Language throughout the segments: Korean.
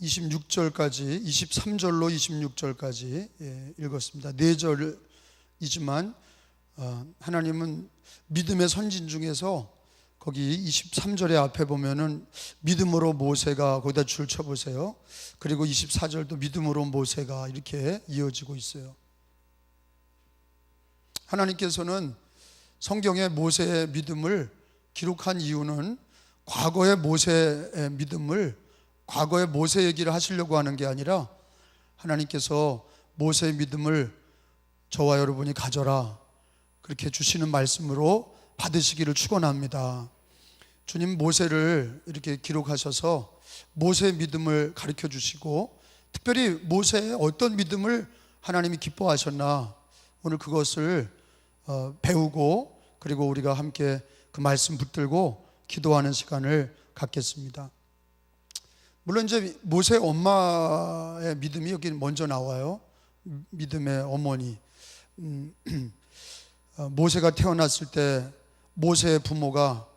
26절까지 23절로 26절까지 읽었습니다. 4절이지만 하나님은 믿음의 선진 중에서 거기 23절의 앞에 보면은 믿음으로 모세가, 거기다 줄 쳐보세요. 그리고 24절도 믿음으로 모세가 이렇게 이어지고 있어요. 하나님께서는 성경에 모세의 믿음을 기록한 이유는 과거의 모세의 믿음을, 과거의 모세 얘기를 하시려고 하는 게 아니라 하나님께서 모세의 믿음을 저와 여러분이 가져라, 그렇게 주시는 말씀으로 받으시기를 축원합니다. 주님 모세를 이렇게 기록하셔서 모세의 믿음을 가르쳐 주시고, 특별히 모세의 어떤 믿음을 하나님이 기뻐하셨나, 오늘 그것을 배우고, 그리고 우리가 함께 그 말씀 붙들고 기도하는 시간을 갖겠습니다. 물론 이제 모세 엄마의 믿음이 여기 먼저 나와요. 믿음의 어머니. 모세가 태어났을 때 모세의 부모가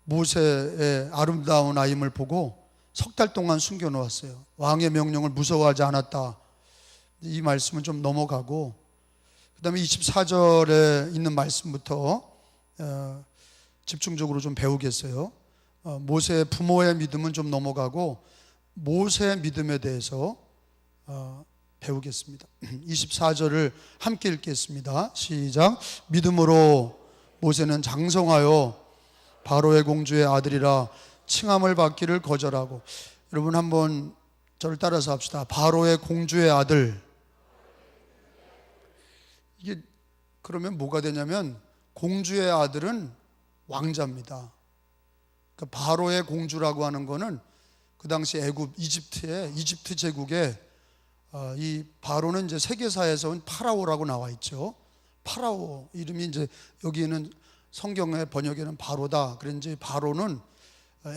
모세의 아름다운 아임을 보고 석 달 동안 숨겨놓았어요. 왕의 명령을 무서워하지 않았다. 이 말씀은 좀 넘어가고, 그 다음에 24절에 있는 말씀부터 집중적으로 좀 배우겠어요. 모세의 부모의 믿음은 좀 넘어가고 모세의 믿음에 대해서 배우겠습니다. 24절을 함께 읽겠습니다. 시작. 믿음으로 모세는 장성하여 바로의 공주의 아들이라 칭함을 받기를 거절하고. 여러분 한번 저를 따라서 합시다. 바로의 공주의 아들. 이게 그러면 뭐가 되냐면 공주의 아들은 왕자입니다. 그러니까 바로의 공주라고 하는 거는 그 당시 애굽 이집트 제국에 이 바로는 이제 세계사에서는 파라오라고 나와 있죠. 파라오 이름이 이제 여기는 성경의 번역에는 바로다. 그런지 바로는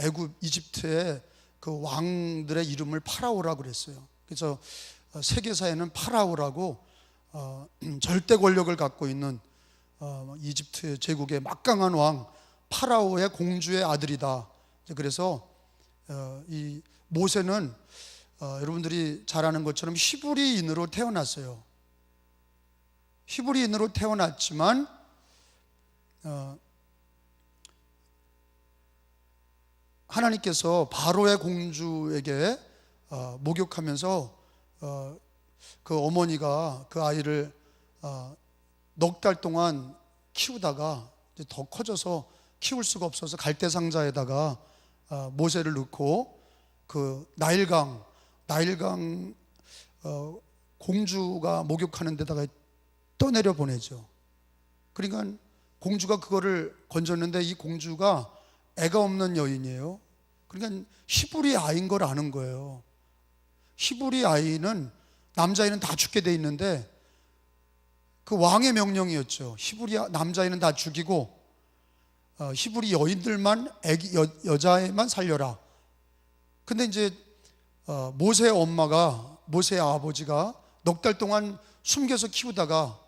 애굽 이집트의 그 왕들의 이름을 파라오라고 그랬어요. 그래서 세계사에는 파라오라고 절대 권력을 갖고 있는 이집트 제국의 막강한 왕 파라오의 공주의 아들이다. 그래서 이 모세는 여러분들이 잘 아는 것처럼 히브리인으로 태어났어요. 히브리인으로 태어났지만 하나님께서 바로의 공주에게 목욕하면서 그 어머니가 그 아이를 넉 달 동안 키우다가 이제 더 커져서 키울 수가 없어서 갈대상자에다가 모세를 넣고 그 나일강 공주가 목욕하는 데다가 떠내려 보내죠. 그러니까 공주가 그거를 건졌는데 이 공주가 애가 없는 여인이에요. 그러니까 히브리 아이인 걸 아는 거예요. 히브리 아이는, 남자아이는 다 죽게 돼 있는데 그 왕의 명령이었죠. 히브리 남자아이는 다 죽이고 히브리 여인들만, 여자애만 살려라. 근데 이제 모세의 엄마가, 모세의 아버지가 넉 달 동안 숨겨서 키우다가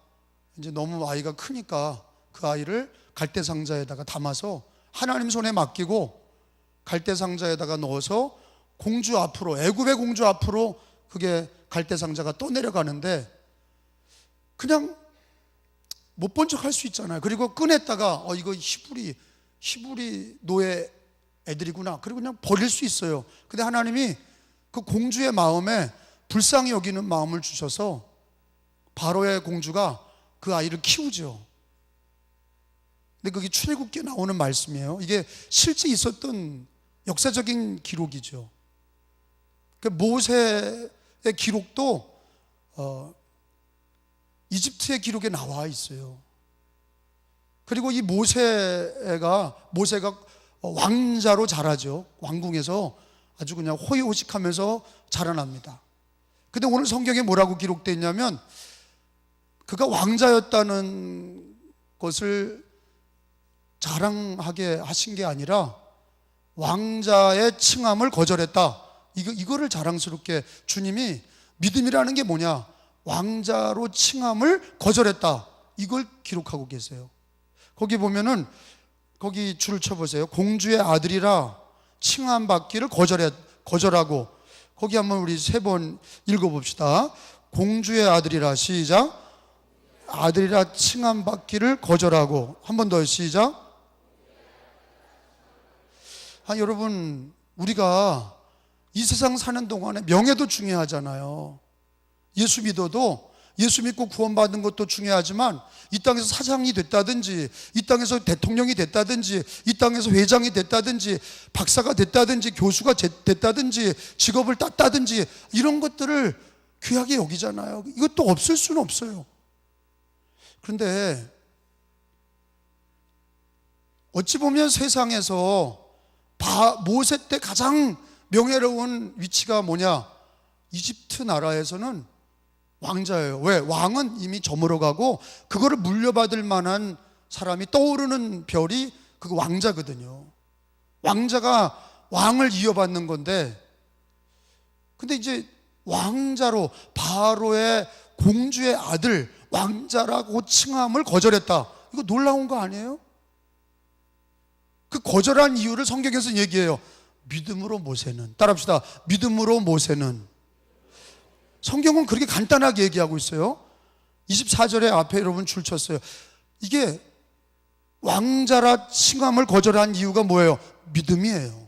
이제 너무 아이가 크니까 그 아이를 갈대상자에다가 담아서 하나님 손에 맡기고 갈대상자에다가 넣어서 공주 앞으로, 애굽의 공주 앞으로 그게 갈대상자가 또 내려가는데 그냥 못 본 척 할 수 있잖아요. 그리고 꺼냈다가 이거 히브리 노예 애들이구나, 그리고 그냥 버릴 수 있어요. 근데 하나님이 그 공주의 마음에 불쌍히 여기는 마음을 주셔서 바로의 공주가 그 아이를 키우죠. 근데 그게 출애굽기에 나오는 말씀이에요. 이게 실제 있었던 역사적인 기록이죠. 그 모세의 기록도 이집트의 기록에 나와 있어요. 그리고 이 모세가 왕자로 자라죠. 왕궁에서 아주 그냥 호의호식하면서 자라납니다. 근데 오늘 성경에 뭐라고 기록되어 있냐면 그가 왕자였다는 것을 자랑하게 하신 게 아니라 왕자의 칭함을 거절했다. 이거를 자랑스럽게 주님이, 믿음이라는 게 뭐냐? 왕자로 칭함을 거절했다. 이걸 기록하고 계세요. 거기 보면은 거기 줄을 쳐보세요. 공주의 아들이라 칭함 받기를 거절하고, 거기 한번 우리 3번 읽어봅시다. 공주의 아들이라. 시작. 아들이라 칭함받기를 거절하고. 한 번 더. 시작. 여러분, 우리가 이 세상 사는 동안에 명예도 중요하잖아요. 예수 믿어도, 예수 믿고 구원받은 것도 중요하지만, 이 땅에서 사장이 됐다든지, 이 땅에서 대통령이 됐다든지, 이 땅에서 회장이 됐다든지, 박사가 됐다든지, 교수가 됐다든지, 직업을 땄다든지, 이런 것들을 귀하게 여기잖아요. 이것도 없을 수는 없어요. 그런데 어찌 보면 세상에서 모세 때 가장 명예로운 위치가 뭐냐? 이집트 나라에서는 왕자예요. 왜? 왕은 이미 저물어가고 그거를 물려받을 만한 사람이 떠오르는 별이 그거 왕자거든요. 왕자가 왕을 이어받는 건데, 근데 이제 왕자로, 바로의 공주의 아들, 왕자라고 칭함을 거절했다. 이거 놀라운 거 아니에요? 그 거절한 이유를 성경에서 얘기해요. 믿음으로 모세는, 따라합시다. 믿음으로 모세는. 성경은 그렇게 간단하게 얘기하고 있어요. 24절에 앞에 여러분 줄 쳤어요. 이게 왕자라 칭함을 거절한 이유가 뭐예요? 믿음이에요.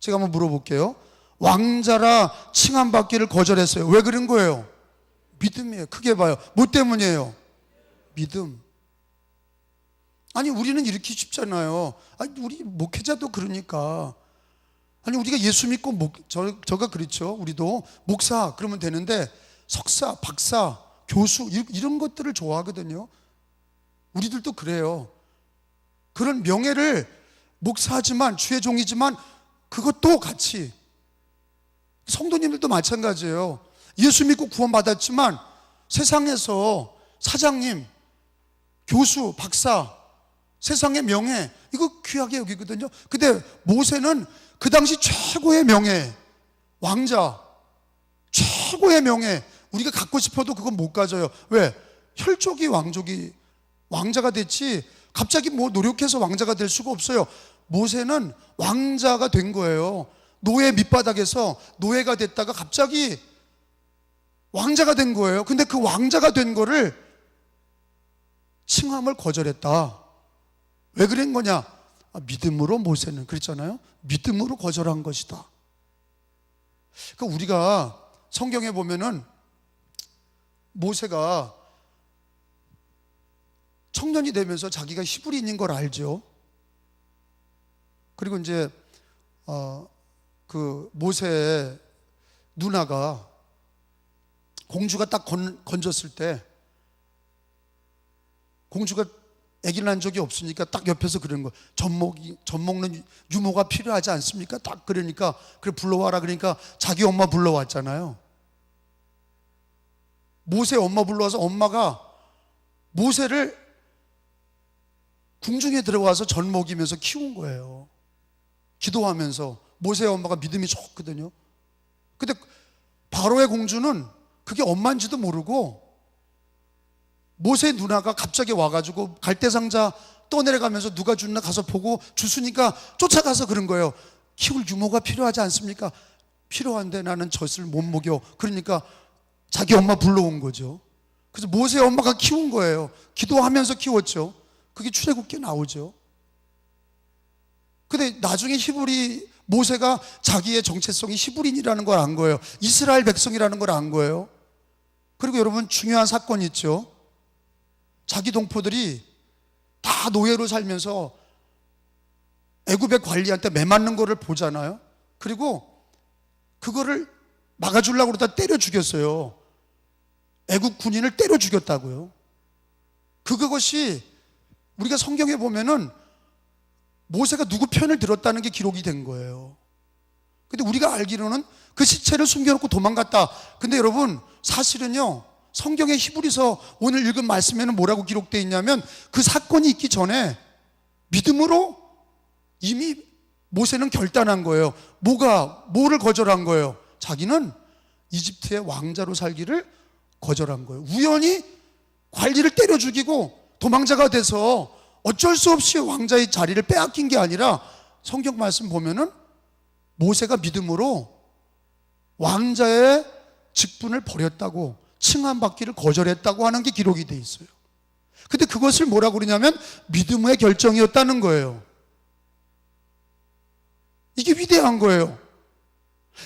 제가 한번 물어볼게요. 왕자라 칭함받기를 거절했어요. 왜 그런 거예요? 믿음이에요. 크게 봐요. 뭐 때문이에요? 믿음. 아니, 우리는 이렇게 쉽잖아요. 아니, 우리 목회자도 그러니까. 아니, 우리가 예수 믿고 저가 그렇죠. 우리도 목사 그러면 되는데, 석사, 박사, 교수 이런 것들을 좋아하거든요. 우리들도 그래요. 그런 명예를, 목사지만 주의 종이지만 그것도 같이, 성도님들도 마찬가지예요. 예수 믿고 구원받았지만 세상에서 사장님, 교수, 박사, 세상의 명예, 이거 귀하게 여기거든요. 근데 모세는 그 당시 최고의 명예, 왕자, 최고의 명예, 우리가 갖고 싶어도 그건 못 가져요. 왜? 혈족이 왕자가 됐지 갑자기 뭐 노력해서 왕자가 될 수가 없어요. 모세는 왕자가 된 거예요. 노예 밑바닥에서 노예가 됐다가 갑자기 왕자가 된 거예요. 근데 그 왕자가 된 거를 칭함을 거절했다. 왜 그런 거냐? 믿음으로 모세는, 그랬잖아요. 믿음으로 거절한 것이다. 그러니까 우리가 성경에 보면은 모세가 청년이 되면서 자기가 히브리인인 걸 알죠. 그리고 이제 그 모세의 누나가, 공주가 딱 건졌을 때, 공주가 아기를 낳은 적이 없으니까 딱 옆에서 그러는 거예요. 젖 먹는 유모가 필요하지 않습니까? 딱 그러니까, 그래 불러와라 그러니까 자기 엄마 불러왔잖아요. 모세 엄마 불러와서 엄마가 모세를 궁중에 들어가서 젖 먹이면서 키운 거예요. 기도하면서. 모세의 엄마가 믿음이 좋거든요. 근데 바로의 공주는 그게 엄마인지도 모르고, 모세 누나가 갑자기 와가지고 갈대상자 떠내려가면서 누가 줬나 가서 보고 주스니까 쫓아가서 그런 거예요. 키울 유모가 필요하지 않습니까? 필요한데 나는 젖을 못 먹여. 그러니까 자기 엄마 불러온 거죠. 그래서 모세 엄마가 키운 거예요. 기도하면서 키웠죠. 그게 출애굽기에 나오죠. 근데 나중에 모세가 자기의 정체성이 히브리인이라는 걸 안 거예요. 이스라엘 백성이라는 걸 안 거예요. 그리고 여러분, 중요한 사건이 있죠. 자기 동포들이 다 노예로 살면서 애굽의 관리한테 매맞는 거를 보잖아요. 그리고 그거를 막아주려고 그러다 때려 죽였어요. 애굽 군인을 때려 죽였다고요. 그것이 우리가 성경에 보면은 모세가 누구 편을 들었다는 게 기록이 된 거예요. 근데 우리가 알기로는 그 시체를 숨겨놓고 도망갔다. 근데 여러분, 사실은요, 성경의 히브리서 오늘 읽은 말씀에는 뭐라고 기록되어 있냐면, 그 사건이 있기 전에 믿음으로 이미 모세는 결단한 거예요. 뭐를 거절한 거예요? 자기는 이집트의 왕자로 살기를 거절한 거예요. 우연히 관리를 때려 죽이고 도망자가 돼서 어쩔 수 없이 왕자의 자리를 빼앗긴 게 아니라, 성경 말씀 보면은 모세가 믿음으로 왕자의 직분을 버렸다고, 칭함받기를 거절했다고 하는 게 기록이 돼 있어요. 근데 그것을 뭐라고 그러냐면 믿음의 결정이었다는 거예요. 이게 위대한 거예요.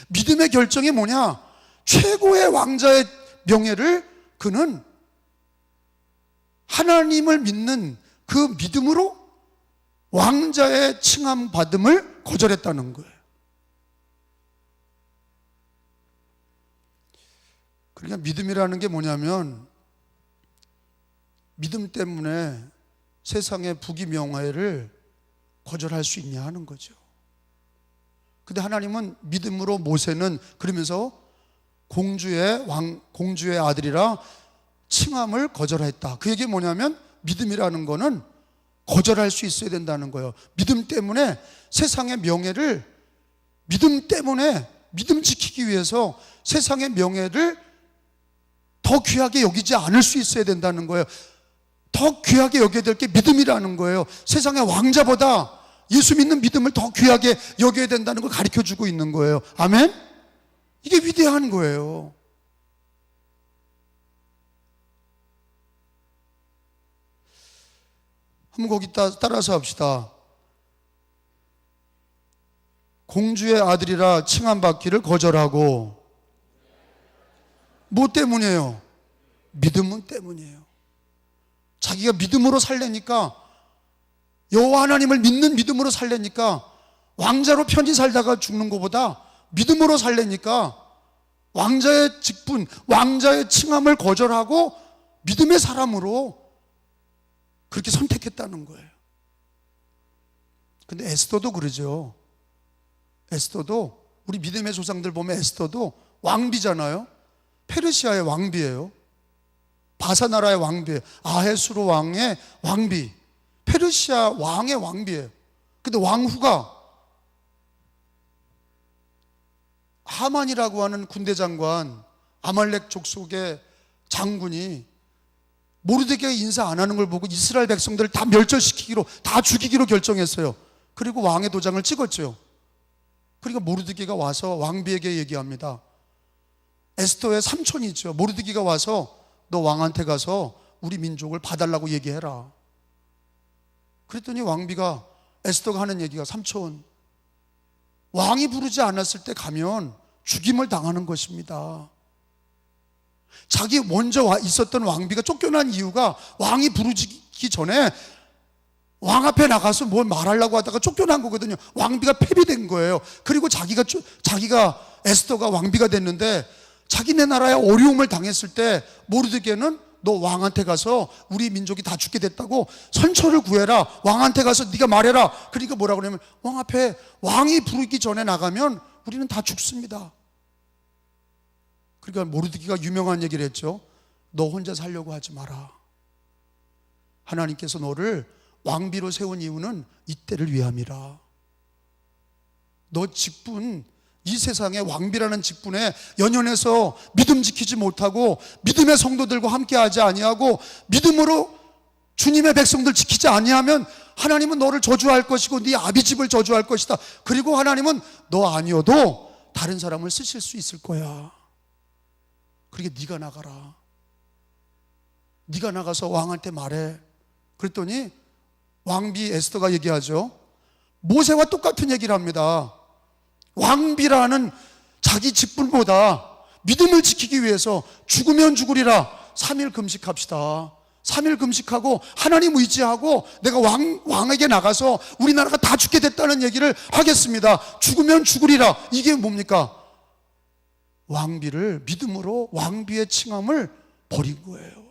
믿음의 결정이 뭐냐? 최고의 왕자의 명예를 그는 하나님을 믿는 그 믿음으로 왕자의 칭함 받음을 거절했다는 거예요. 그러니까 믿음이라는 게 뭐냐면 믿음 때문에 세상의 부귀명예를 거절할 수 있냐 하는 거죠. 근데 하나님은 믿음으로 모세는 그러면서 공주의 아들이라 칭함을 거절했다. 그 얘기 뭐냐면 믿음이라는 거는 거절할 수 있어야 된다는 거예요. 믿음 때문에 세상의 명예를, 믿음 때문에 믿음 지키기 위해서 세상의 명예를 더 귀하게 여기지 않을 수 있어야 된다는 거예요. 더 귀하게 여겨야 될 게 믿음이라는 거예요. 세상의 왕자보다 예수 믿는 믿음을 더 귀하게 여겨야 된다는 걸 가르쳐주고 있는 거예요. 아멘? 이게 위대한 거예요. 한번 거기 따라서 합시다. 공주의 아들이라 칭함받기를 거절하고, 뭐 때문이에요? 믿음 때문이에요. 자기가 믿음으로 살려니까, 여호와 하나님을 믿는 믿음으로 살려니까, 왕자로 편히 살다가 죽는 것보다 믿음으로 살려니까 왕자의 직분, 왕자의 칭함을 거절하고 믿음의 사람으로 그렇게 선택했다는 거예요. 근데 에스더도 그러죠. 에스더도, 우리 믿음의 조상들 보면 에스더도 왕비잖아요. 페르시아의 왕비예요. 바사 나라의 왕비예요. 아헤수로 왕의 왕비, 페르시아 왕의 왕비예요. 근데 왕후가 하만이라고 하는 군대 장관, 아말렉 족속의 장군이 모르드게가 인사 안 하는 걸 보고 이스라엘 백성들을 다 멸절시키기로, 다 죽이기로 결정했어요. 그리고 왕의 도장을 찍었죠. 그러니까 모르드게가 와서 왕비에게 얘기합니다. 에스더의 삼촌이죠. 모르드게가 와서 너 왕한테 가서 우리 민족을 봐달라고 얘기해라. 그랬더니 왕비가, 에스더가 하는 얘기가, 삼촌, 왕이 부르지 않았을 때 가면 죽임을 당하는 것입니다. 자기 먼저 있었던 왕비가 쫓겨난 이유가 왕이 부르기 전에 왕 앞에 나가서 뭘 말하려고 하다가 쫓겨난 거거든요. 왕비가 폐비된 거예요. 그리고 자기가 에스더가 왕비가 됐는데 자기네 나라에 어려움을 당했을 때 모르드게는 너 왕한테 가서 우리 민족이 다 죽게 됐다고 선처를 구해라. 왕한테 가서 네가 말해라. 그러니까 뭐라 그러냐면 왕 앞에 왕이 부르기 전에 나가면 우리는 다 죽습니다. 그러니까 모르드게가 유명한 얘기를 했죠. 너 혼자 살려고 하지 마라. 하나님께서 너를 왕비로 세운 이유는 이때를 위함이라. 너 직분, 이 세상의 왕비라는 직분에 연연해서 믿음 지키지 못하고 믿음의 성도들과 함께하지 아니하고 믿음으로 주님의 백성들 지키지 아니하면 하나님은 너를 저주할 것이고 네 아비집을 저주할 것이다. 그리고 하나님은 너 아니어도 다른 사람을 쓰실 수 있을 거야. 그러니까 네가 나가라. 네가 나가서 왕한테 말해. 그랬더니 왕비 에스더가 얘기하죠. 모세와 똑같은 얘기를 합니다. 왕비라는 자기 직분보다 믿음을 지키기 위해서 죽으면 죽으리라 3일 금식합시다. 3일 금식하고 하나님 의지하고 내가 왕에게 나가서 우리나라가 다 죽게 됐다는 얘기를 하겠습니다. 죽으면 죽으리라. 이게 뭡니까? 왕비를 믿음으로 왕비의 칭함을 버린 거예요.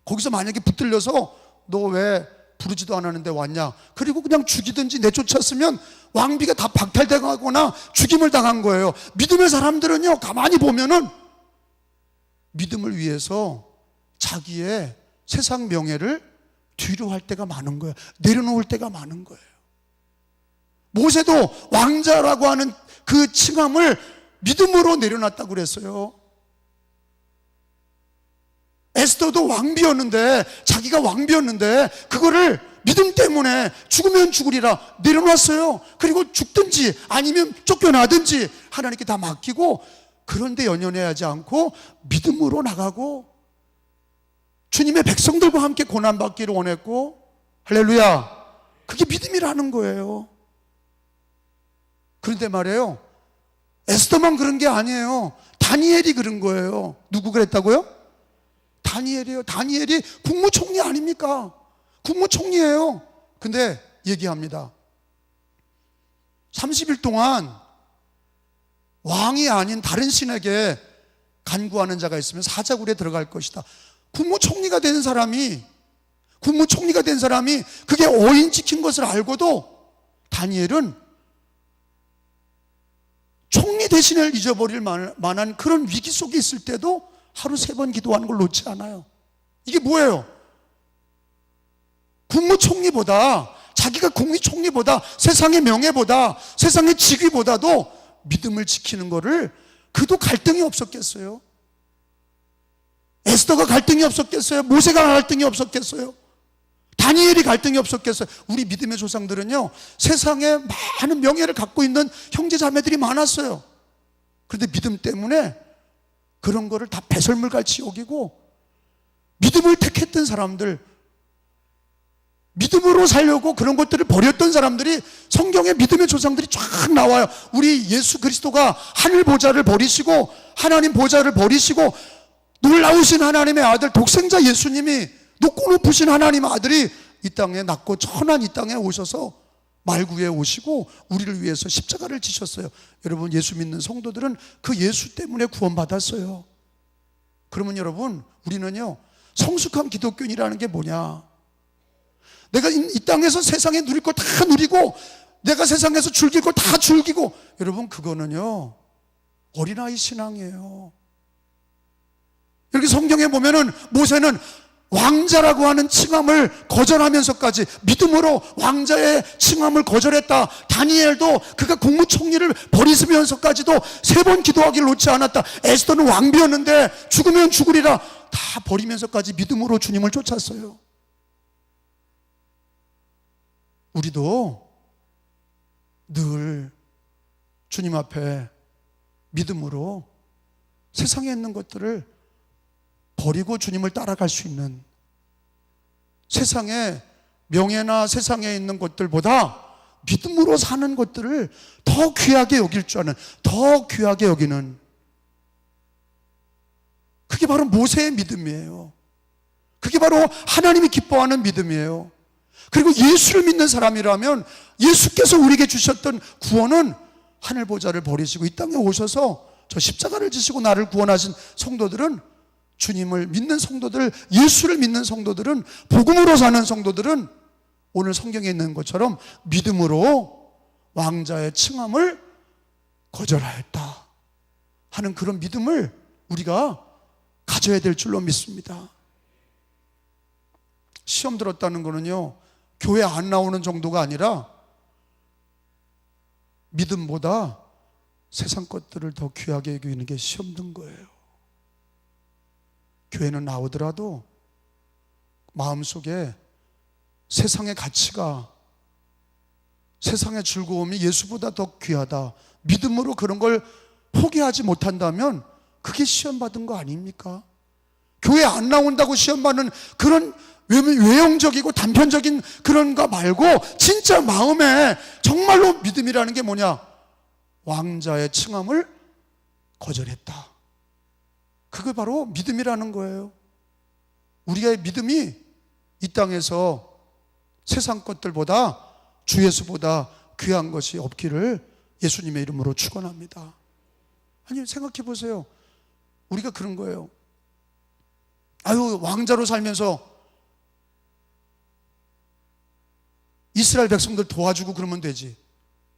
거기서 만약에 붙들려서 너 왜 부르지도 않았는데 왔냐? 그리고 그냥 죽이든지 내쫓았으면 왕비가 다 박탈당하거나 죽임을 당한 거예요. 믿음의 사람들은요, 가만히 보면은 믿음을 위해서 자기의 세상 명예를 뒤로 할 때가 많은 거예요. 내려놓을 때가 많은 거예요. 모세도 왕자라고 하는 그 칭함을 믿음으로 내려놨다고 그랬어요. 에스더도 왕비였는데, 자기가 왕비였는데 그거를 믿음 때문에 죽으면 죽으리라 내려놨어요. 그리고 죽든지 아니면 쫓겨나든지 하나님께 다 맡기고 그런데 연연해하지 않고 믿음으로 나가고 주님의 백성들과 함께 고난받기를 원했고, 할렐루야, 그게 믿음이라는 거예요. 그런데 말이에요, 에스더만 그런 게 아니에요. 다니엘이 그런 거예요. 누구 그랬다고요? 다니엘이에요. 다니엘이 국무총리 아닙니까? 국무총리예요. 근데 얘기합니다. 30일 동안 왕이 아닌 다른 신에게 간구하는 자가 있으면 사자굴에 들어갈 것이다. 국무총리가 된 사람이 그게 어인 지킨 것을 알고도 다니엘은 총리 대신을 잊어버릴 만한 그런 위기 속에 있을 때도 하루 3번 기도하는 걸 놓지 않아요. 이게 뭐예요? 국무총리보다, 자기가 국무총리보다, 세상의 명예보다, 세상의 직위보다도 믿음을 지키는 거를, 그도 갈등이 없었겠어요? 에스더가 갈등이 없었겠어요? 모세가 갈등이 없었겠어요? 다니엘이 갈등이 없었겠어요? 우리 믿음의 조상들은요, 세상에 많은 명예를 갖고 있는 형제자매들이 많았어요. 그런데 믿음 때문에 그런 거를 다 배설물같이 여기고 믿음을 택했던 사람들, 믿음으로 살려고 그런 것들을 버렸던 사람들이, 성경에 믿음의 조상들이 쫙 나와요. 우리 예수 그리스도가 하늘 보좌를 버리시고, 하나님 보좌를 버리시고, 놀라우신 하나님의 아들 독생자 예수님이, 높고 높으신 하나님의 아들이 이 땅에 낮고 천한 이 땅에 오셔서 말구에 오시고 우리를 위해서 십자가를 지셨어요. 여러분, 예수 믿는 성도들은 그 예수 때문에 구원받았어요. 그러면 여러분, 우리는요, 성숙한 기독교인이라는 게 뭐냐? 내가 이 땅에서 세상에 누릴 거 다 누리고, 내가 세상에서 즐길 거 다 즐기고, 여러분, 그거는요, 어린아이 신앙이에요. 이렇게 성경에 보면은 모세는 왕자라고 하는 칭함을 거절하면서까지 믿음으로 왕자의 칭함을 거절했다. 다니엘도 그가 국무총리를 버리면서까지도 3번 기도하기를 놓지 않았다. 에스더는 왕비였는데 죽으면 죽으리라 다 버리면서까지 믿음으로 주님을 쫓았어요. 우리도 늘 주님 앞에 믿음으로 세상에 있는 것들을 버리고 주님을 따라갈 수 있는, 세상의 명예나 세상에 있는 것들보다 믿음으로 사는 것들을 더 귀하게 여길 줄 아는, 더 귀하게 여기는, 그게 바로 모세의 믿음이에요. 그게 바로 하나님이 기뻐하는 믿음이에요. 그리고 예수를 믿는 사람이라면 예수께서 우리에게 주셨던 구원은 하늘 보좌를 버리시고 이 땅에 오셔서 저 십자가를 지시고 나를 구원하신 성도들은, 주님을 믿는 성도들, 예수를 믿는 성도들은, 복음으로 사는 성도들은 오늘 성경에 있는 것처럼 믿음으로 왕자의 칭함을 거절하였다 하는 그런 믿음을 우리가 가져야 될 줄로 믿습니다. 시험 들었다는 거는요, 교회 안 나오는 정도가 아니라 믿음보다 세상 것들을 더 귀하게 여기는 게 시험 든 거예요. 교회는 나오더라도 마음속에 세상의 가치가, 세상의 즐거움이 예수보다 더 귀하다, 믿음으로 그런 걸 포기하지 못한다면 그게 시험받은 거 아닙니까? 교회 안 나온다고 시험받는 그런 외형적이고 단편적인 그런 거 말고, 진짜 마음에 정말로 믿음이라는 게 뭐냐? 왕자의 칭함을 거절했다. 그게 바로 믿음이라는 거예요. 우리의 믿음이 이 땅에서 세상 것들보다, 주 예수보다 귀한 것이 없기를 예수님의 이름으로 축원합니다. 아니, 생각해 보세요. 우리가 그런 거예요. 아유, 왕자로 살면서 이스라엘 백성들 도와주고 그러면 되지.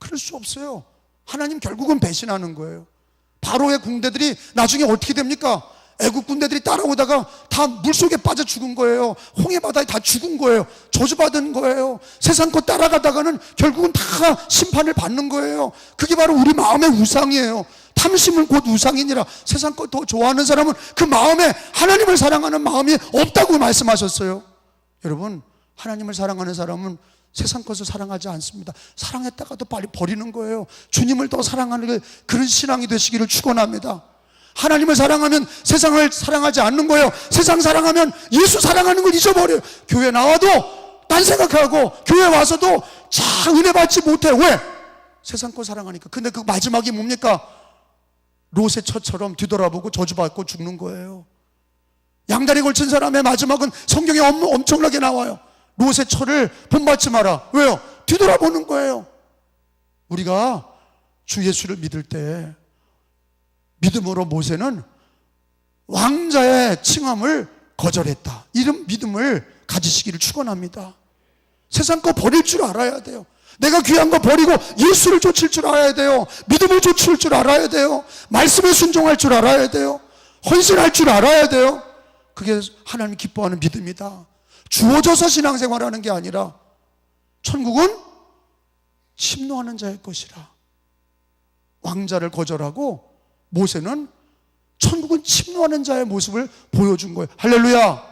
그럴 수 없어요. 하나님 결국은 배신하는 거예요. 바로의 군대들이 나중에 어떻게 됩니까? 애국 군대들이 따라오다가 다 물속에 빠져 죽은 거예요. 홍해 바다에 다 죽은 거예요. 저주받은 거예요. 세상 것 따라가다가는 결국은 다 심판을 받는 거예요. 그게 바로 우리 마음의 우상이에요. 탐심은 곧 우상이니라. 세상 것 더 좋아하는 사람은 그 마음에 하나님을 사랑하는 마음이 없다고 말씀하셨어요. 여러분, 하나님을 사랑하는 사람은 세상 것을 사랑하지 않습니다. 사랑했다가도 빨리 버리는 거예요. 주님을 더 사랑하는 그런 신앙이 되시기를 축원합니다. 하나님을 사랑하면 세상을 사랑하지 않는 거예요. 세상 사랑하면 예수 사랑하는 걸 잊어버려요. 교회 나와도 딴 생각하고 교회 와서도 잘 은혜 받지 못해. 왜? 세상 거 사랑하니까. 근데 그 마지막이 뭡니까? 롯의 처처럼 뒤돌아보고 저주받고 죽는 거예요. 양다리 걸친 사람의 마지막은 성경에 엄청나게 나와요. 롯의 처를 본받지 마라. 왜요? 뒤돌아보는 거예요. 우리가 주 예수를 믿을 때 믿음으로 모세는 왕자의 칭함을 거절했다. 이런 믿음을 가지시기를 축원합니다. 세상 거 버릴 줄 알아야 돼요. 내가 귀한 거 버리고 예수를 쫓을 줄 알아야 돼요. 믿음을 쫓을 줄 알아야 돼요. 말씀에 순종할 줄 알아야 돼요. 헌신할 줄 알아야 돼요. 그게 하나님 기뻐하는 믿음이다. 주어져서 신앙생활하는 게 아니라 천국은 침노하는 자의 것이라. 왕자를 거절하고 모세는 천국은 침노하는 자의 모습을 보여준 거예요. 할렐루야,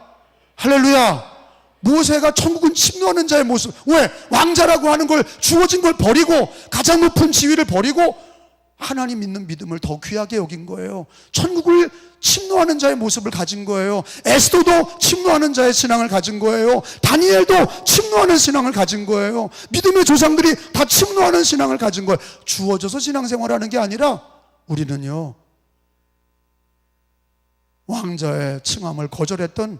할렐루야. 모세가 천국은 침노하는 자의 모습. 왜? 왕자라고 하는 걸, 주어진 걸 버리고 가장 높은 지위를 버리고 하나님 믿는 믿음을 더 귀하게 여긴 거예요. 천국을 침노하는 자의 모습을 가진 거예요. 에스더도 침노하는 자의 신앙을 가진 거예요. 다니엘도 침노하는 신앙을 가진 거예요. 믿음의 조상들이 다 침노하는 신앙을 가진 거예요. 주어져서 신앙생활하는 게 아니라 우리는요, 왕자의 칭함을 거절했던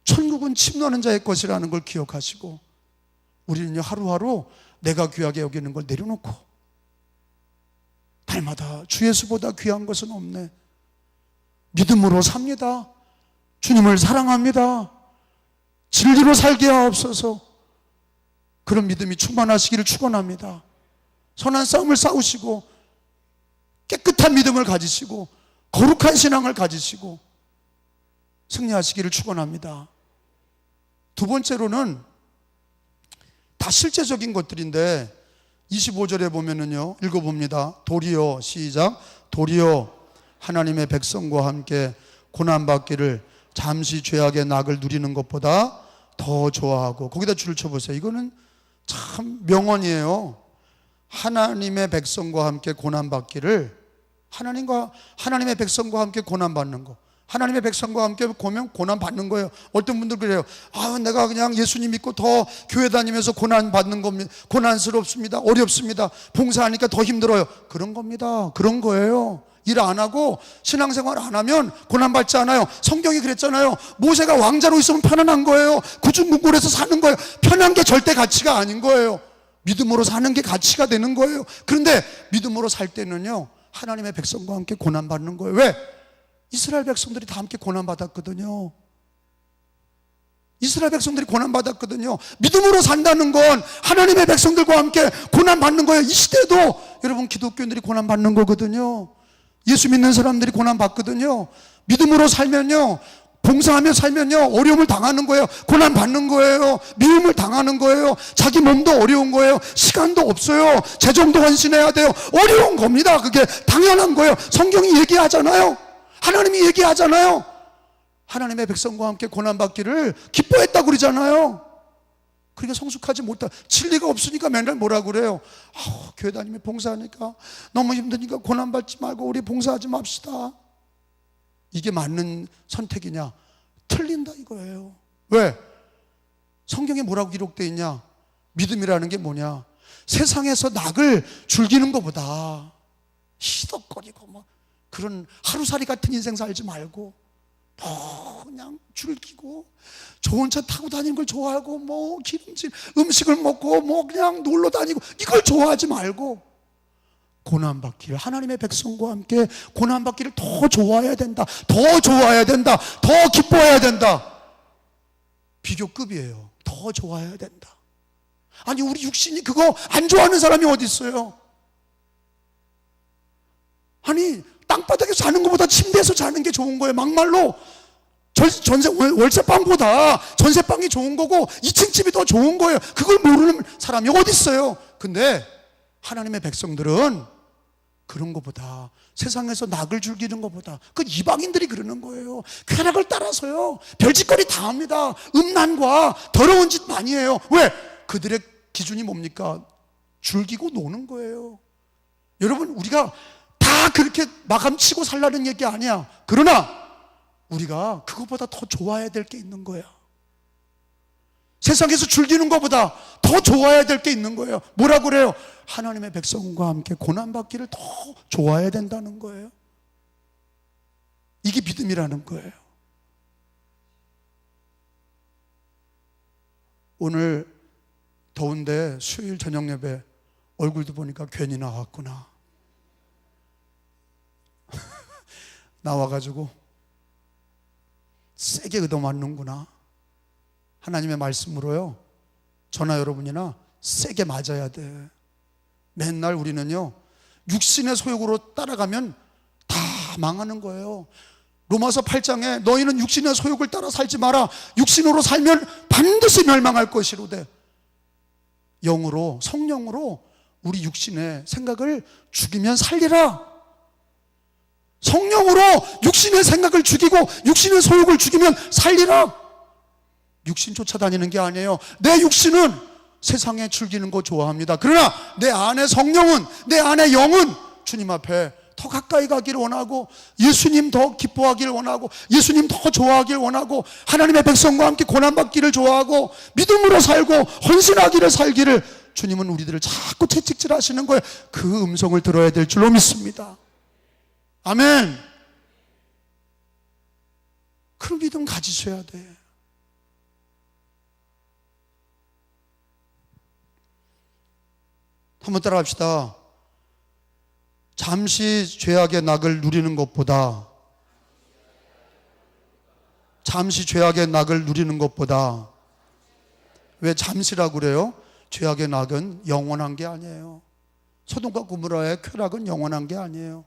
천국은 침노하는 자의 것이라는 걸 기억하시고, 우리는요, 하루하루 내가 귀하게 여기는 걸 내려놓고 날마다 주 예수보다 귀한 것은 없네, 믿음으로 삽니다, 주님을 사랑합니다, 진리로 살게 하옵소서, 그런 믿음이 충만하시기를 축원합니다. 선한 싸움을 싸우시고 깨끗한 믿음을 가지시고 거룩한 신앙을 가지시고 승리하시기를 축원합니다. 두 번째로는 다 실제적인 것들인데 25절에 보면은요, 읽어봅니다. 도리어, 시작. 도리어 하나님의 백성과 함께 고난받기를 잠시 죄악의 낙을 누리는 것보다 더 좋아하고, 거기다 줄을 쳐보세요. 이거는 참 명언이에요. 하나님의 백성과 함께 고난받기를, 하나님의 백성과 함께 고난받는 거, 하나님의 백성과 함께 보면 고난받는 거예요. 어떤 분들 그래요. 내가 그냥 예수님 믿고 더 교회 다니면서 고난받는 겁니다. 고난스럽습니다. 어렵습니다. 봉사하니까 더 힘들어요. 그런 겁니다. 그런 거예요. 일 안 하고 신앙생활 안 하면 고난받지 않아요. 성경이 그랬잖아요. 모세가 왕자로 있으면 편안한 거예요. 구중궁궐에서 사는 거예요. 편한 게 절대 가치가 아닌 거예요. 믿음으로 사는 게 가치가 되는 거예요. 그런데 믿음으로 살 때는요, 하나님의 백성과 함께 고난받는 거예요. 왜? 이스라엘 백성들이 다 함께 고난받았거든요. 이스라엘 백성들이 고난받았거든요. 믿음으로 산다는 건 하나님의 백성들과 함께 고난받는 거예요. 이 시대도 여러분 기독교인들이 고난받는 거거든요. 예수 믿는 사람들이 고난받거든요. 믿음으로 살면요, 봉사하며 살면요, 어려움을 당하는 거예요. 고난받는 거예요. 미움을 당하는 거예요. 자기 몸도 어려운 거예요. 시간도 없어요. 재정도 헌신해야 돼요. 어려운 겁니다. 그게 당연한 거예요. 성경이 얘기하잖아요. 하나님이 얘기하잖아요. 하나님의 백성과 함께 고난받기를 기뻐했다고 그러잖아요. 그러니까 성숙하지 못한, 진리가 없으니까 맨날 뭐라 그래요. 교회 다니며 봉사하니까 너무 힘드니까 고난받지 말고 우리 봉사하지 맙시다. 이게 맞는 선택이냐? 틀린다 이거예요. 왜? 성경에 뭐라고 기록되어 있냐? 믿음이라는 게 뭐냐? 세상에서 낙을 즐기는 것보다 희덕거리고 막 그런 하루살이 같은 인생 살지 말고 그냥 즐기고 좋은 차 타고 다니는 걸 좋아하고 뭐 기름진 음식을 먹고 뭐 그냥 놀러 다니고 이걸 좋아하지 말고 고난받기를, 하나님의 백성과 함께 고난받기를 더 좋아해야 된다. 더 좋아해야 된다. 더 기뻐해야 된다. 비교급이에요. 더 좋아해야 된다. 아니 우리 육신이 그거 안 좋아하는 사람이 어디 있어요? 아니 땅바닥에서 자는 것보다 침대에서 자는 게 좋은 거예요. 막말로 월세방보다 전세방이 좋은 거고 2층 집이 더 좋은 거예요. 그걸 모르는 사람이 어디 있어요? 근데 하나님의 백성들은 그런 것보다, 세상에서 낙을 즐기는 것보다, 그 이방인들이 그러는 거예요. 쾌락을 따라서요 별짓거리 다 합니다. 음란과 더러운 짓 많이 해요. 왜? 그들의 기준이 뭡니까? 즐기고 노는 거예요. 여러분, 우리가 다 다 그렇게 마감치고 살라는 얘기 아니야. 그러나 우리가 그것보다 더 좋아해야 될 게 있는 거야. 세상에서 즐기는 것보다 더 좋아해야 될 게 있는 거예요. 뭐라고 그래요? 하나님의 백성과 함께 고난받기를 더 좋아해야 된다는 거예요. 이게 믿음이라는 거예요. 오늘 더운데 수요일 저녁 예배 얼굴도 보니까 괜히 나왔구나. 나와가지고 세게 얻어맞는구나. 하나님의 말씀으로요, 저나 여러분이나 세게 맞아야 돼. 맨날 우리는요, 육신의 소욕으로 따라가면 다 망하는 거예요. 로마서 8장에 너희는 육신의 소욕을 따라 살지 마라. 육신으로 살면 반드시 멸망할 것이로되 영으로, 성령으로 우리 육신의 생각을 죽이면 살리라. 성령으로 육신의 생각을 죽이고 육신의 소욕을 죽이면 살리라. 육신 쫓아다니는 게 아니에요. 내 육신은 세상에 즐기는 거 좋아합니다. 그러나 내 안에 성령은, 내 안에 영은 주님 앞에 더 가까이 가기를 원하고, 예수님 더 기뻐하기를 원하고, 예수님 더 좋아하기를 원하고, 하나님의 백성과 함께 고난받기를 좋아하고, 믿음으로 살고 헌신하기를 살기를 주님은 우리들을 자꾸 채찍질 하시는 거예요. 그 음성을 들어야 될 줄로 믿습니다. 아멘. 그런 믿음 가지셔야 돼. 한번 따라합시다. 잠시 죄악의 낙을 누리는 것보다, 잠시 죄악의 낙을 누리는 것보다. 왜 잠시라고 그래요? 죄악의 낙은 영원한 게 아니에요. 소돔과 고모라의 쾌락은 영원한 게 아니에요.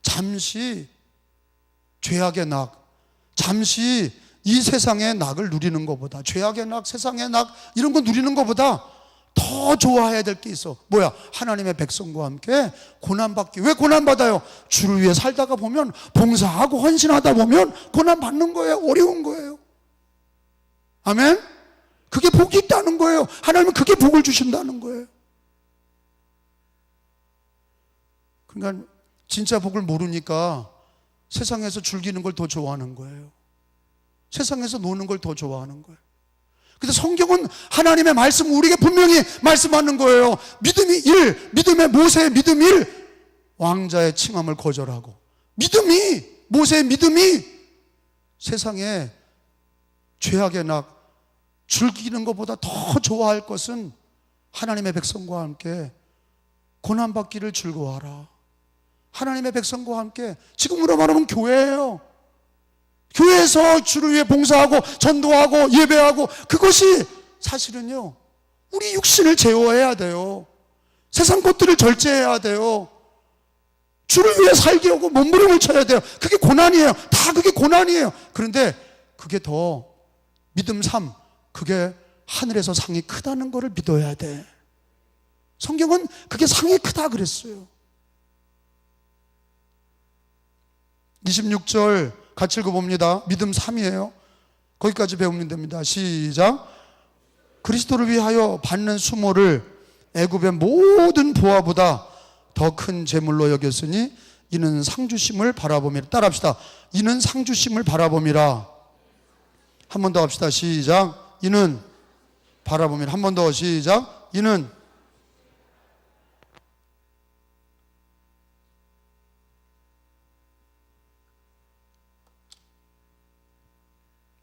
잠시 죄악의 낙, 잠시 이 세상의 낙을 누리는 것보다, 죄악의 낙, 세상의 낙 이런 거 누리는 것보다 더 좋아해야 될 게 있어. 뭐야? 하나님의 백성과 함께 고난받기. 왜 고난받아요? 주를 위해 살다가 보면, 봉사하고 헌신하다 보면 고난받는 거예요. 어려운 거예요. 아멘? 그게 복이 있다는 거예요. 하나님은 그게 복을 주신다는 거예요. 그러니까 진짜 복을 모르니까 세상에서 즐기는 걸 더 좋아하는 거예요. 세상에서 노는 걸 더 좋아하는 거예요. 근데 성경은 하나님의 말씀, 우리에게 분명히 말씀하는 거예요. 믿음이 1, 믿음의 모세의 믿음 1, 왕자의 칭함을 거절하고. 믿음이, 모세의 믿음이 세상에 죄악의 낙, 즐기는 것보다 더 좋아할 것은 하나님의 백성과 함께 고난받기를 즐거워하라. 하나님의 백성과 함께, 지금으로 말하면 교회예요. 교회에서 주를 위해 봉사하고 전도하고 예배하고, 그것이 사실은요, 우리 육신을 제어해야 돼요. 세상 것들을 절제해야 돼요. 주를 위해 살게 하고 몸부림을 쳐야 돼요. 그게 고난이에요. 다 그게 고난이에요. 그런데 그게 더 믿음 3, 그게 하늘에서 상이 크다는 것을 믿어야 돼. 성경은 그게 상이 크다 그랬어요. 26절 같이 읽어봅니다. 믿음 3이에요. 거기까지 배우면 됩니다. 시작. 그리스도를 위하여 받는 수모를 애굽의 모든 부하보다 더 큰 재물로 여겼으니 이는 상주심을 바라봄이라. 따라합시다. 이는 상주심을 바라봄이라. 한 번 더 합시다. 시작. 이는 바라봄이라. 한 번 더. 시작. 이는.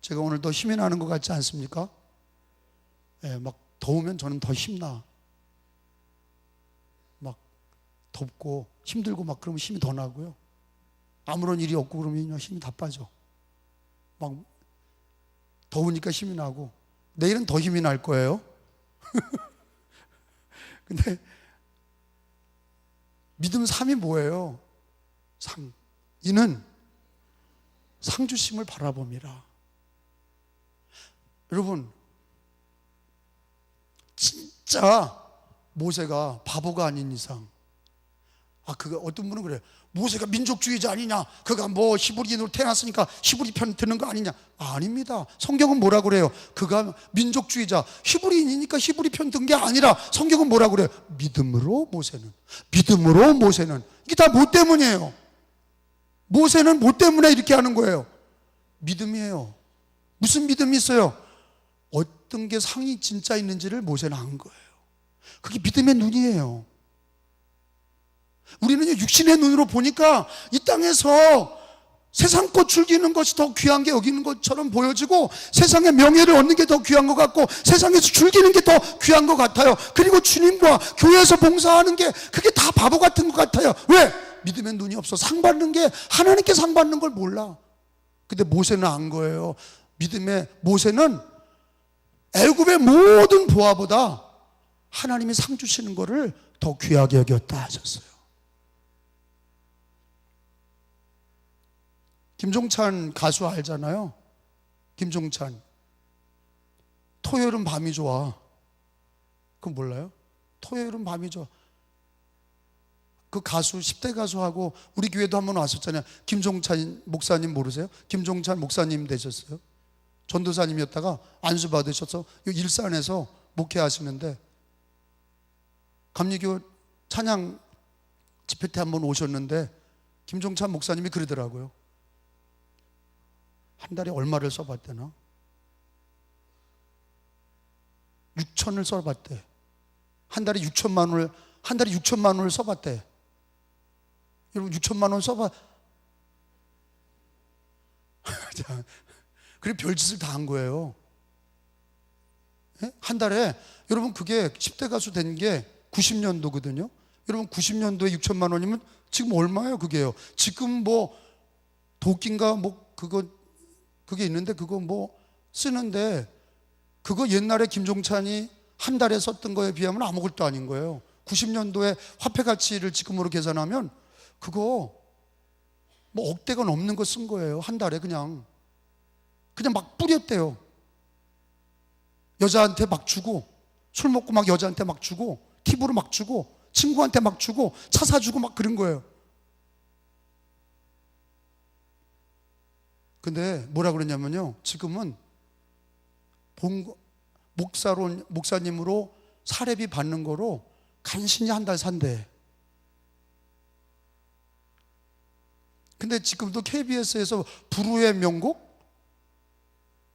제가 오늘 더 힘이 나는 것 같지 않습니까? 예, 막 더우면 저는 더 힘나. 막 덥고 힘들고 막 그러면 힘이 더 나고요. 아무런 일이 없고 그러면 힘이 다 빠져. 막 더우니까 힘이 나고, 내일은 더 힘이 날 거예요. 근데 믿음 3이 뭐예요? 상. 이는 상주심을 바라봄이라. 여러분, 진짜 모세가 바보가 아닌 이상, 그거 어떤 분은 그래요. 모세가 민족주의자 아니냐, 그가 뭐 히브리인으로 태어났으니까 히브리 편 드는 거 아니냐. 아닙니다. 성경은 뭐라 그래요? 그가 민족주의자, 히브리인이니까 히브리 편 든 게 아니라 성경은 뭐라 그래요? 믿음으로 모세는, 이게 다 뭐 때문이에요? 모세는 뭐 때문에 이렇게 하는 거예요? 믿음이에요. 무슨 믿음이 있어요? 어떤 게 상이 진짜 있는지를 모세는 안 거예요. 그게 믿음의 눈이에요. 우리는 육신의 눈으로 보니까 이 땅에서 세상 것 즐기는 것이 더 귀한 게 여기는 것처럼 보여지고, 세상의 명예를 얻는 게 더 귀한 것 같고, 세상에서 즐기는 게 더 귀한 것 같아요. 그리고 주님과 교회에서 봉사하는 게 그게 다 바보 같은 것 같아요. 왜? 믿음의 눈이 없어. 상 받는 게, 하나님께 상 받는 걸 몰라. 근데 모세는 안 거예요. 믿음의 모세는 애굽의 모든 보화보다 하나님이 상 주시는 거를 더 귀하게 여겼다 하셨어요. 김종찬 가수 알잖아요. 김종찬. 토요일은 밤이 좋아. 그거 몰라요? 토요일은 밤이 좋아. 그 가수, 10대 가수하고 우리 교회도 한번 왔었잖아요. 김종찬 목사님 모르세요? 김종찬 목사님 되셨어요. 전도사님이었다가 안수 받으셔서 일산에서 목회하시는데, 감리교 찬양 집회 때 한번 오셨는데 김종찬 목사님이 그러더라고요. 한 달에 얼마를 써봤대나? 6천을 써봤대. 한 달에 6천만 원을 써봤대. 여러분 6천만 원 써봐. 그리고 별짓을 다 한 거예요. 한 달에, 여러분 그게 10대 가수 된 게 90년도거든요. 여러분 90년도에 6천만 원이면 지금 얼마예요 그게요? 지금 뭐 도끼인가 뭐 그게 있는데 그거 뭐 쓰는데, 그거 옛날에 김종찬이 한 달에 썼던 거에 비하면 아무것도 아닌 거예요. 90년도에 화폐 가치를 지금으로 계산하면 그거 뭐 억대가 넘는 거 쓴 거예요. 한 달에 그냥 막 뿌렸대요. 여자한테 막 주고, 술 먹고 막 여자한테 막 주고, 팁으로 막 주고, 친구한테 막 주고, 차 사주고 막 그런 거예요. 근데 뭐라 그러냐면요, 지금은 목사님으로 사례비 받는 거로 간신히 한 달 산대. 근데 지금도 KBS에서 불후의 명곡?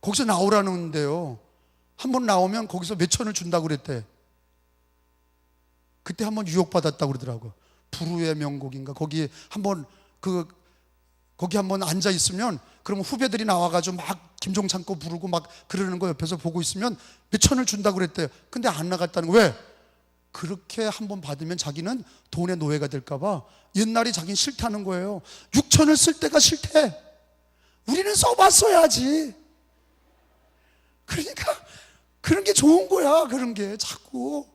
거기서 나오라는데요. 한번 나오면 거기서 몇 천을 준다고 그랬대. 그때 한번 유혹받았다고 그러더라고요. 불후의 명곡인가? 거기 한번 앉아 있으면, 그러면 후배들이 나와가지고 막 김종찬 거 부르고 막 그러는 거 옆에서 보고 있으면 몇 천을 준다고 그랬대요. 근데 안 나갔다는 거. 왜? 그렇게 한번 받으면 자기는 돈의 노예가 될까봐 옛날이 자기는 싫다는 거예요. 6천을 쓸 때가 싫대. 우리는 써봤어야지. 그러니까 그런 게 좋은 거야. 그런 게 자꾸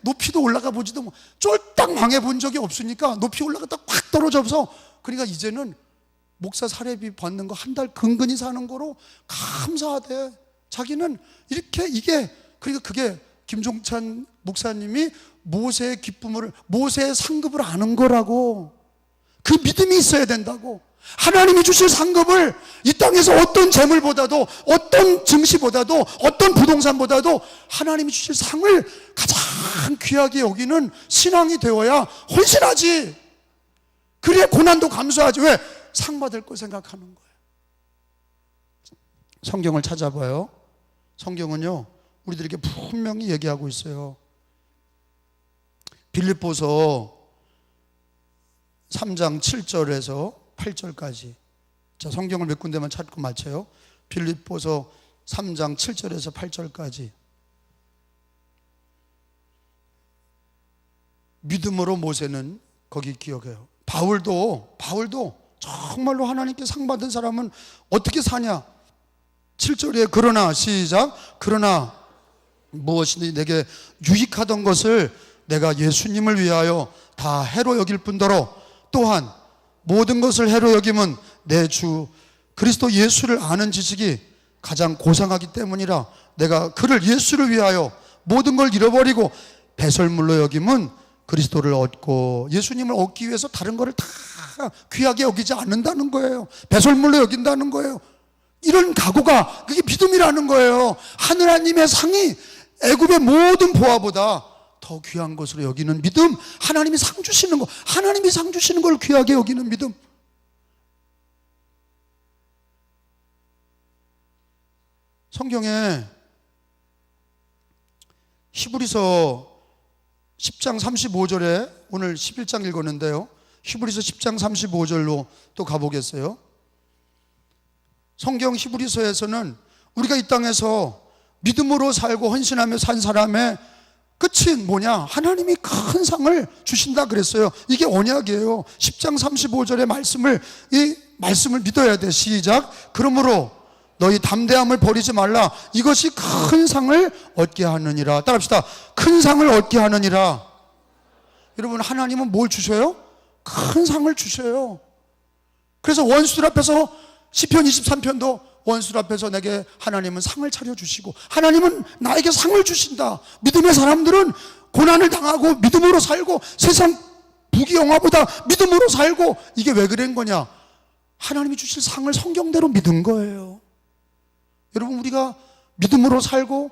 높이도 올라가 보지도 뭐 쫄딱 망해본 적이 없으니까 높이 올라갔다 확 떨어져서, 그러니까 이제는 목사 사례비 받는 거 한 달 근근히 사는 거로 감사하대. 자기는 이렇게 그러니까 그게 김종찬 목사님이 모세의 기쁨을, 모세의 상급을 아는 거라고. 그 믿음이 있어야 된다고. 하나님이 주실 상급을 이 땅에서 어떤 재물보다도, 어떤 증시보다도, 어떤 부동산보다도 하나님이 주실 상을 가장 귀하게 여기는 신앙이 되어야 헌신하지. 그래야 고난도 감수하지. 왜? 상 받을 거 생각하는 거예요. 성경을 찾아봐요. 성경은요, 우리들에게 분명히 얘기하고 있어요. 빌립보서 3장 7절에서 8절까지. 자, 성경을 몇 군데만 찾고 마쳐요. 빌립보서 3장 7절에서 8절까지. 믿음으로 모세는 거기 기억해요. 바울도 정말로 하나님께 상 받은 사람은 어떻게 사냐? 7절에 그러나, 시작. 그러나 무엇이든지 내게 유익하던 것을 내가 예수님을 위하여 다 해로 여길 뿐더러 또한 모든 것을 해로 여김은 내 주 그리스도 예수를 아는 지식이 가장 고상하기 때문이라. 내가 그를 예수를 위하여 모든 걸 잃어버리고 배설물로 여김은 그리스도를 얻고 예수님을 얻기 위해서 다른 거를 다 귀하게 여기지 않는다는 거예요. 배설물로 여긴다는 거예요. 이런 각오가 그게 믿음이라는 거예요. 하나님의 상이 애굽의 모든 보화보다 더 귀한 것으로 여기는 믿음, 하나님이 상 주시는 거, 하나님이 상 주시는 걸 귀하게 여기는 믿음. 성경에 히브리서 10장 35절에 오늘 11장 읽었는데요, 히브리서 10장 35절로 또 가보겠어요. 성경 히브리서에서는 우리가 이 땅에서 믿음으로 살고 헌신하며 산 사람의 끝이 뭐냐? 하나님이 큰 상을 주신다 그랬어요. 이게 언약이에요. 10장 35절의 말씀을, 이 말씀을 믿어야 돼. 시작. 그러므로 너희 담대함을 버리지 말라. 이것이 큰 상을 얻게 하느니라. 따라합시다. 큰 상을 얻게 하느니라. 여러분, 하나님은 뭘 주셔요? 큰 상을 주셔요. 그래서 원수들 앞에서 시편 23편도 원수들 앞에서 내게 하나님은 상을 차려주시고, 하나님은 나에게 상을 주신다. 믿음의 사람들은 고난을 당하고 믿음으로 살고 세상 부귀영화보다 믿음으로 살고, 이게 왜 그런 거냐? 하나님이 주실 상을 성경대로 믿은 거예요. 여러분, 우리가 믿음으로 살고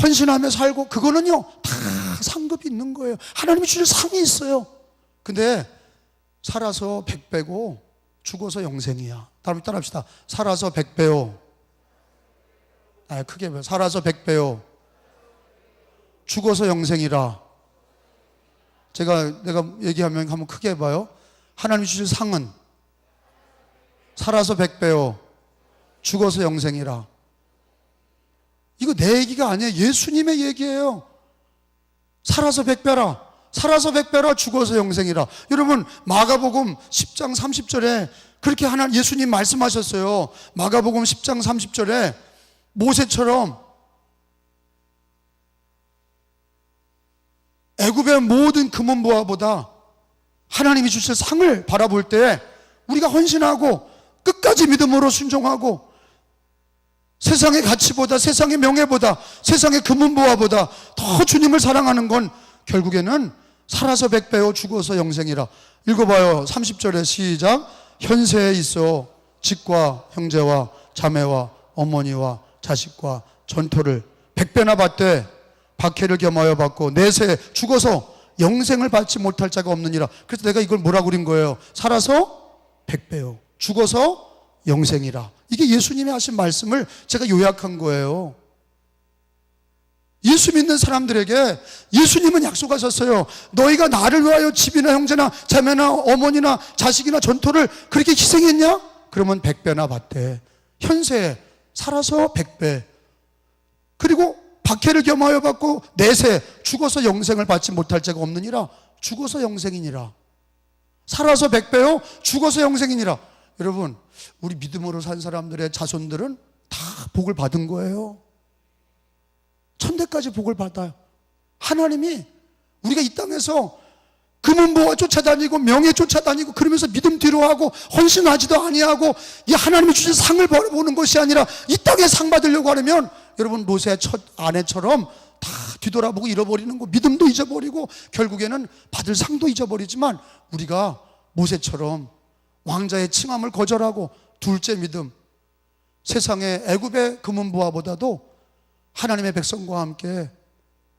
헌신하며 살고, 그거는요 다 상급이 있는 거예요. 하나님이 주실 상이 있어요. 근데 살아서 100배고 죽어서 영생이야. 따라합시다. 살아서 100배요. 크게 봐요. 살아서 100배요. 죽어서 영생이라. 내가 얘기하면 한번 크게 해봐요. 하나님이 주실 상은 살아서 100배요. 죽어서 영생이라. 이거 내 얘기가 아니에요. 예수님의 얘기예요. 살아서 100배라. 살아서 100배라. 죽어서 영생이라. 여러분, 마가복음 10장 30절에 그렇게 예수님 말씀하셨어요. 마가복음 10장 30절에 모세처럼 애굽의 모든 금은보화보다 하나님이 주실 상을 바라볼 때 우리가 헌신하고 끝까지 믿음으로 순종하고 세상의 가치보다, 세상의 명예보다, 세상의 금은보화보다 더 주님을 사랑하는 건 결국에는 살아서 100배요 죽어서 영생이라. 읽어봐요. 30절에 시작. 현세에 있어 집과 형제와 자매와 어머니와 자식과 전토를 100배나 받되 박해를 겸하여 받고 내세 죽어서 영생을 받지 못할 자가 없느니라. 그래서 내가 이걸 뭐라고 그린 거예요? 살아서 100배요 죽어서 영생이라. 이게 예수님이 하신 말씀을 제가 요약한 거예요. 예수 믿는 사람들에게 예수님은 약속하셨어요. 너희가 나를 위하여 집이나 형제나 자매나 어머니나 자식이나 전토를 그렇게 희생했냐? 그러면 100배나 받대. 현세에 살아서 100배, 그리고 박해를 겸하여 받고 내세 죽어서 영생을 받지 못할 자가 없느니라. 죽어서 영생이니라. 살아서 100배요 죽어서 영생이니라. 여러분, 우리 믿음으로 산 사람들의 자손들은 다 복을 받은 거예요. 천대까지 복을 받아요. 하나님이 우리가 이 땅에서 금은보화 쫓아다니고 명예 쫓아다니고 그러면서 믿음 뒤로하고 헌신하지도 아니하고 이 하나님이 주신 상을 보는 것이 아니라 이 땅에 상 받으려고 하려면 여러분, 롯의 첫 아내처럼 다 뒤돌아보고 잃어버리는 거, 믿음도 잊어버리고 결국에는 받을 상도 잊어버리지만, 우리가 모세처럼 왕자의 칭함을 거절하고 둘째 믿음, 세상의 애굽의 금은보화보다도 하나님의 백성과 함께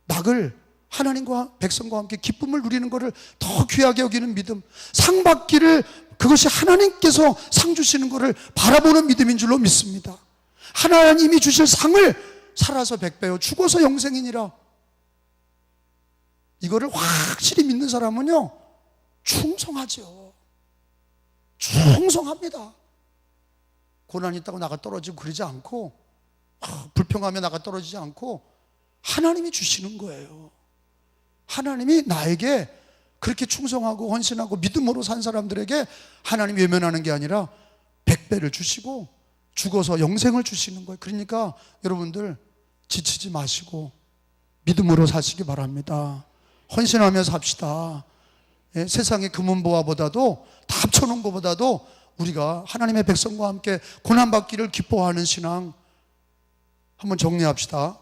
낙을, 하나님과 백성과 함께 기쁨을 누리는 것을 더 귀하게 여기는 믿음, 상 받기를, 그것이 하나님께서 상 주시는 것을 바라보는 믿음인 줄로 믿습니다. 하나님이 주실 상을 살아서 100배요 죽어서 영생이니라. 이거를 확실히 믿는 사람은요 충성하죠. 충성합니다. 고난이 있다고 나가 떨어지고 그러지 않고, 불평하며 나가 떨어지지 않고 하나님이 주시는 거예요. 하나님이 나에게 그렇게 충성하고 헌신하고 믿음으로 산 사람들에게 하나님이 외면하는 게 아니라 100배를 주시고 죽어서 영생을 주시는 거예요. 그러니까 여러분들 지치지 마시고 믿음으로 사시기 바랍니다. 헌신하며 삽시다. 세상의 금은보화보다도, 다 합쳐놓은 것보다도 우리가 하나님의 백성과 함께 고난받기를 기뻐하는 신앙 한번 정리합시다.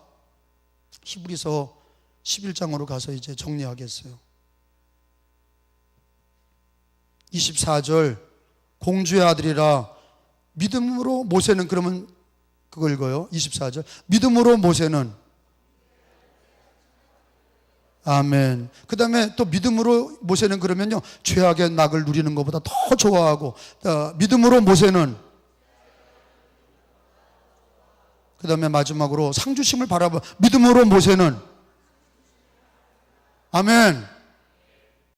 히브리서 11장으로 가서 이제 정리하겠어요. 24절 공주의 아들이라 믿음으로 모세는, 그러면 그거 읽어요. 24절 믿음으로 모세는, 아멘. 그 다음에 또 믿음으로 모세는 그러면요, 죄악의 낙을 누리는 것보다 더 좋아하고, 믿음으로 모세는, 그 다음에 마지막으로 상주심을 바라봐 믿음으로 모세는, 아멘.